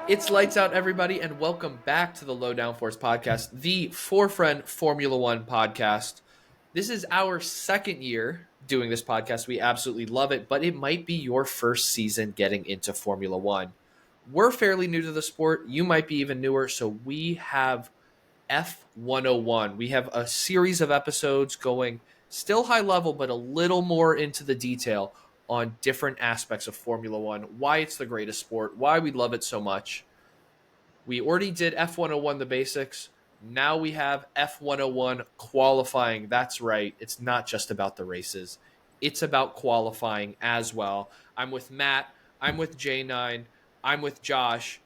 It's lights out, everybody, and welcome back to the Low Downforce podcast, the For Friend Formula One podcast. This is our second year doing this podcast. We absolutely love it, but it might be your first season getting into Formula One. We're fairly new to the sport. You might be even newer, so we have F101. We have a series of episodes going still high level, but a little more into the detail on different aspects of Formula One, why it's the greatest sport, why we love it so much. We already did F101, the basics. Now we have F101 qualifying. That's right. It's not just about the races. It's about qualifying as well. I'm with Matt. I'm with J9. I'm with Josh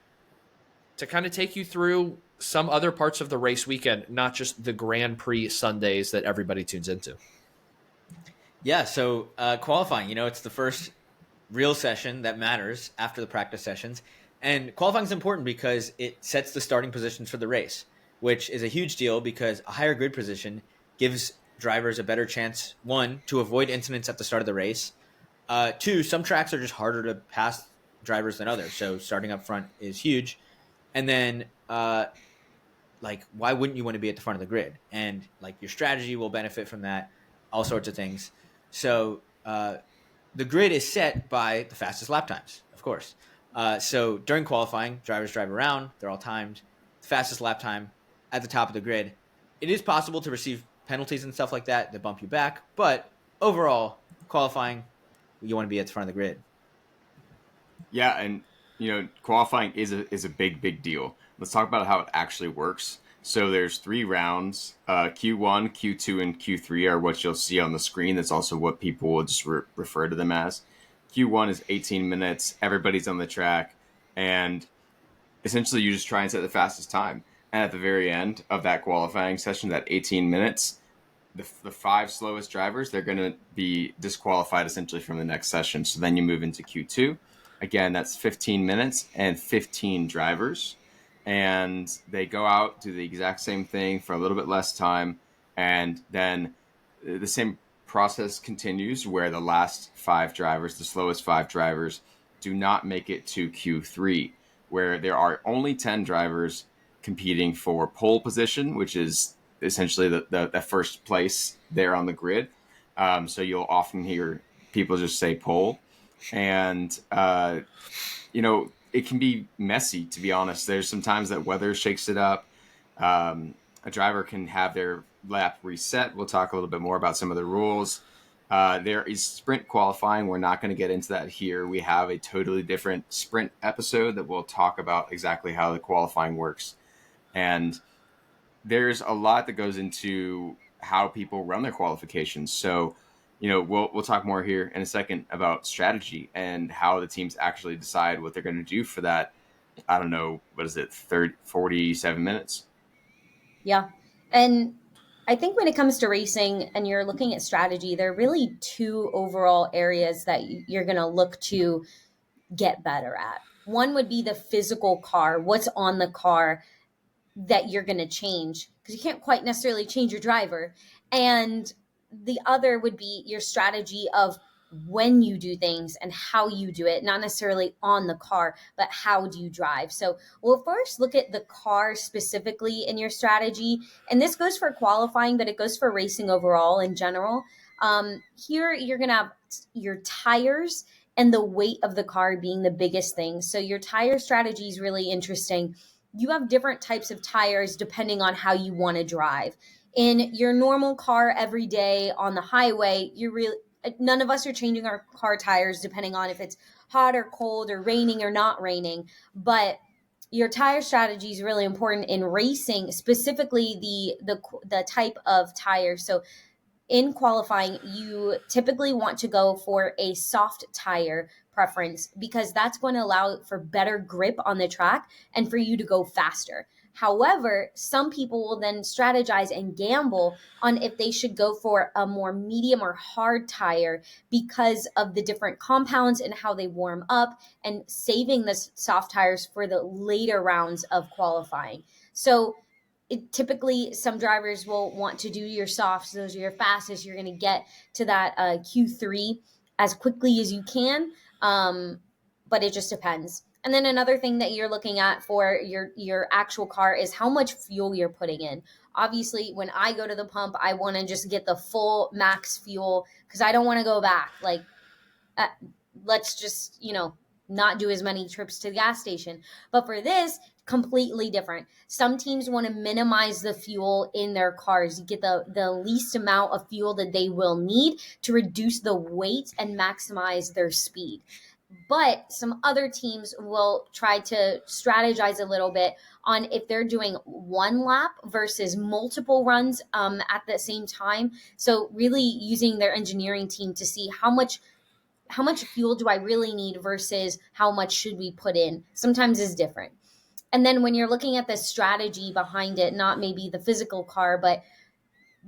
to kind of take you through some other parts of the race weekend, not just the Grand Prix Sundays that everybody tunes into. Yeah, so qualifying, it's the first real session that matters after the practice sessions. And qualifying is important because it sets the starting positions for the race, which is a huge deal because a higher grid position gives drivers a better chance, one, to avoid incidents at the start of the race. Two, some tracks are just harder to pass drivers than others. So starting up front is huge. And then, why wouldn't you want to be at the front of the grid? And your strategy will benefit from that, all sorts of things. So the grid is set by the fastest lap times, of course. So during qualifying, drivers drive around. They're all timed. The fastest lap time at the top of the grid. It is possible to receive penalties and stuff like that bump you back. But overall, qualifying, you want to be at the front of the grid. Yeah, and qualifying is a big deal. Let's talk about how it actually works. So there's 3 rounds. Q1, Q2, and Q3 are what you'll see on the screen. That's also what people will just refer to them as. Q1 is 18 minutes. Everybody's on the track. And essentially you just try and set the fastest time. And at the very end of that qualifying session, that 18 minutes, the 5 slowest drivers, they're going to be disqualified essentially from the next session. So then you move into Q2. Again, that's 15 minutes and 15 drivers. And they go out, do the exact same thing for a little bit less time. And then the same process continues where the last 5 drivers, the slowest 5 drivers, do not make it to Q3, where there are only 10 drivers competing for pole position, which is essentially the first place there on the grid. So you'll often hear people just say pole. And, it can be messy, to be honest. There's some times that weather shakes it up. A driver can have their lap reset. We'll talk a little bit more about some of the rules. There is sprint qualifying. We're not going to get into that here. We have a totally different sprint episode that we'll talk about exactly how the qualifying works. And there's a lot that goes into how people run their qualifications. So, we'll talk more here in a second about strategy and how the teams actually decide what they're going to do for that. I don't know, 47 minutes? Yeah. And I think when it comes to racing and you're looking at strategy, there are really 2 overall areas that you're going to look to get better at. One would be the physical car, what's on the car that you're going to change, because you can't quite necessarily change your driver. And the other would be your strategy of when you do things and how you do it, not necessarily on the car, but how do you drive? So we'll first look at the car specifically in your strategy. And this goes for qualifying, but it goes for racing overall in general. Here, you're going to have your tires and the weight of the car being the biggest thing. So your tire strategy is really interesting. You have different types of tires depending on how you want to drive. In your normal car every day on the highway, none of us are changing our car tires depending on if it's hot or cold or raining or not raining. But your tire strategy is really important in racing, specifically the type of tire. So in qualifying, you typically want to go for a soft tire preference because that's going to allow for better grip on the track and for you to go faster. However, some people will then strategize and gamble on if they should go for a more medium or hard tire because of the different compounds and how they warm up, and saving the soft tires for the later rounds of qualifying. So typically some drivers will want to do your softs. Those are your fastest. You're going to get to that Q3 as quickly as you can. But it just depends. And then another thing that you're looking at for your actual car is how much fuel you're putting in. Obviously, when I go to the pump, I want to just get the full max fuel because I don't want to go back. Like, uh, let's just, not do as many trips to the gas station. But for this, completely different. Some teams want to minimize the fuel in their cars. You get the least amount of fuel that they will need to reduce the weight and maximize their speed. But some other teams will try to strategize a little bit on if they're doing one lap versus multiple runs at the same time. So really using their engineering team to see how much fuel do I really need versus how much should we put in sometimes is different. And then when you're looking at the strategy behind it, not maybe the physical car, but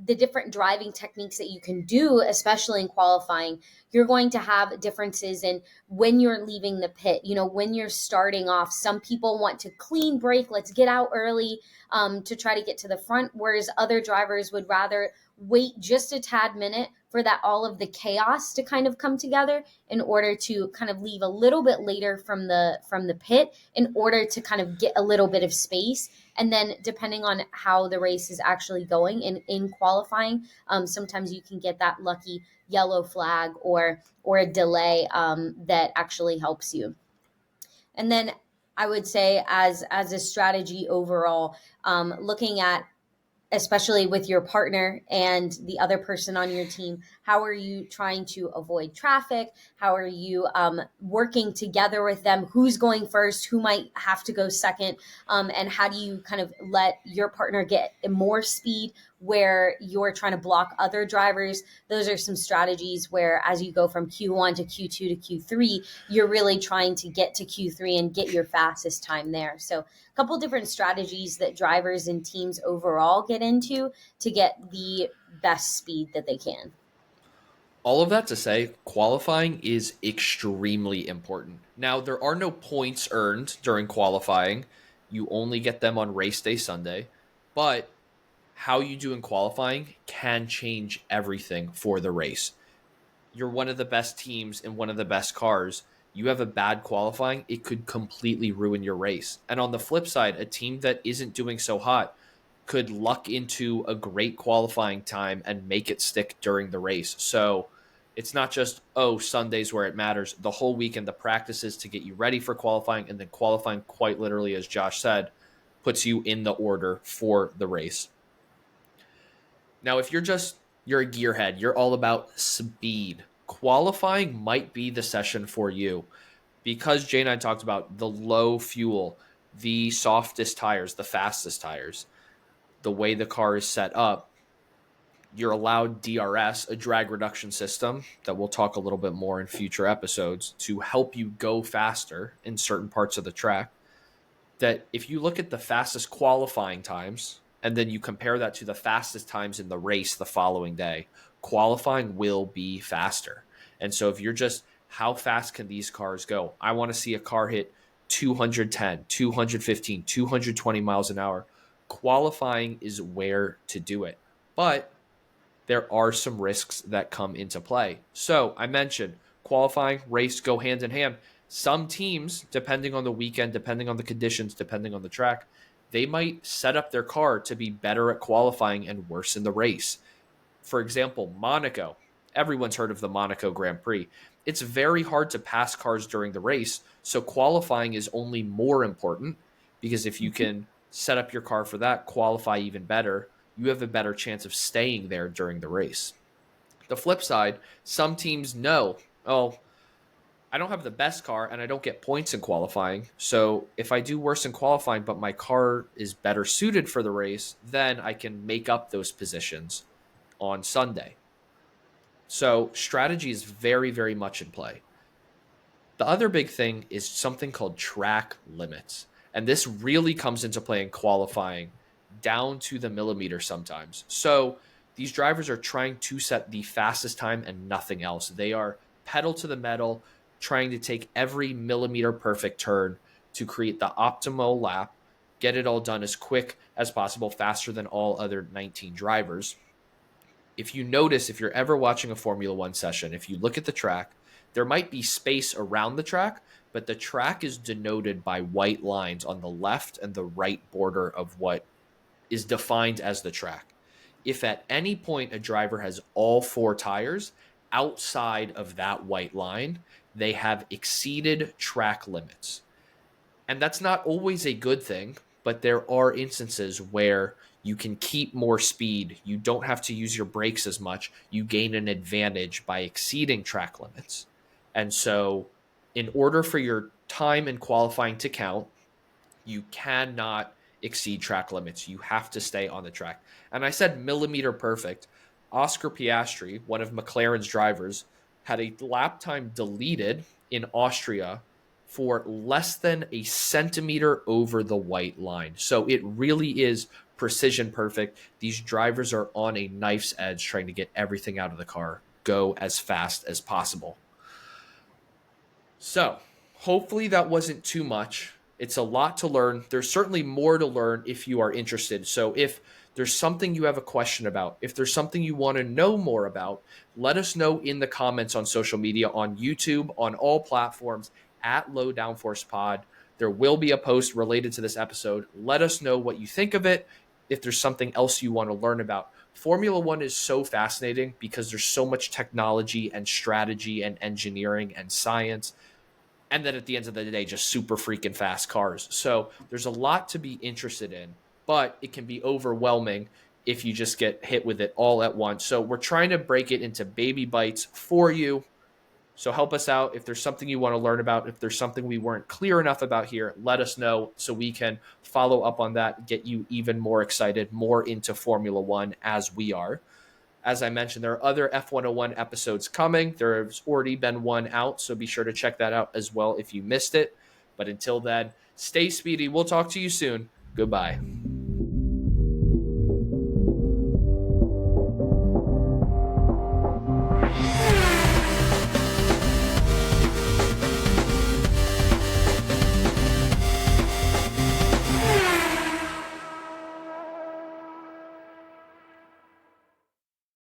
the different driving techniques that you can do, especially in qualifying, you're going to have differences in when you're leaving the pit. When you're starting off, some people want to clean break, let's get out early to try to get to the front, whereas other drivers would rather wait just a tad minute for that all of the chaos to kind of come together in order to kind of leave a little bit later from the pit in order to kind of get a little bit of space. And then depending on how the race is actually going in qualifying, sometimes you can get that lucky yellow flag or a delay that actually helps you. And then I would say as a strategy overall, looking at, especially with your partner and the other person on your team, how are you trying to avoid traffic? How are you working together with them? Who's going first? Who might have to go second? And how do you kind of let your partner get more speed where you're trying to block other drivers? Those are some strategies where as you go from Q1 to Q2 to Q3, you're really trying to get to Q3 and get your fastest time there. So a couple different strategies that drivers and teams overall get into to get the best speed that they can. All of that to say, qualifying is extremely important. Now, there are no points earned during qualifying. You only get them on race day Sunday. But how you do in qualifying can change everything for the race. You're one of the best teams in one of the best cars. You have a bad qualifying, it could completely ruin your race. And on the flip side, a team that isn't doing so hot could luck into a great qualifying time and make it stick during the race. So it's not just, Sunday's where it matters. The whole weekend, the practices to get you ready for qualifying, and then qualifying, quite literally, as Josh said, puts you in the order for the race. Now, if you're a gearhead, you're all about speed, qualifying might be the session for you because Jay and I talked about the low fuel, the softest tires, the fastest tires, the way the car is set up. You're allowed DRS, a drag reduction system that we'll talk a little bit more in future episodes to help you go faster in certain parts of the track. That if you look at the fastest qualifying times and then you compare that to the fastest times in the race the following day, qualifying will be faster. And so if you're just, how fast can these cars go? I want to see a car hit 210, 215, 220 miles an hour. Qualifying is where to do it. But there are some risks that come into play. So I mentioned qualifying, race go hand in hand. Some teams, depending on the weekend, depending on the conditions, depending on the track, they might set up their car to be better at qualifying and worse in the race. For example, Monaco. Everyone's heard of the Monaco Grand Prix. It's very hard to pass cars during the race, so qualifying is only more important because if you can set up your car for that, qualify even better, you have a better chance of staying there during the race. The flip side, some teams know, I don't have the best car and I don't get points in qualifying. So if I do worse in qualifying, but my car is better suited for the race, then I can make up those positions on Sunday. So strategy is very, very much in play. The other big thing is something called track limits. And this really comes into play in qualifying down to the millimeter sometimes. So these drivers are trying to set the fastest time and nothing else. They are pedal to the metal, trying to take every millimeter perfect turn to create the optimal lap, get it all done as quick as possible, faster than all other 19 drivers. If you notice, if you're ever watching a Formula One session, if you look at the track, There might be space around the track, but the track is denoted by white lines on the left and the right border of what is defined as the track. If at any point a driver has all 4 tires outside of that white line, they have exceeded track limits. And that's not always a good thing, but there are instances where you can keep more speed. You don't have to use your brakes as much. You gain an advantage by exceeding track limits. And so, in order for your time in qualifying to count, you cannot exceed track limits. You have to stay on the track. And I said millimeter perfect. Oscar Piastri, one of McLaren's drivers, had a lap time deleted in Austria for less than a centimeter over the white line. So it really is precision perfect. These drivers are on a knife's edge trying to get everything out of the car, go as fast as possible. So hopefully that wasn't too much. It's a lot to learn. There's certainly more to learn if you are interested. So if there's something you have a question about, if there's something you want to know more about, let us know in the comments on social media, on YouTube, on all platforms, at Low Downforce Pod. There will be a post related to this episode. Let us know what you think of it. If there's something else you want to learn about. Formula One is so fascinating because there's so much technology and strategy and engineering and science. And then at the end of the day, just super freaking fast cars. So there's a lot to be interested in, but it can be overwhelming if you just get hit with it all at once. So we're trying to break it into baby bites for you. So help us out. If there's something you want to learn about, if there's something we weren't clear enough about here, let us know so we can follow up on that, get you even more excited, more into Formula One as we are. As I mentioned, there are other F101 episodes coming. There's already been one out, so be sure to check that out as well if you missed it. But until then, stay speedy. We'll talk to you soon. Goodbye.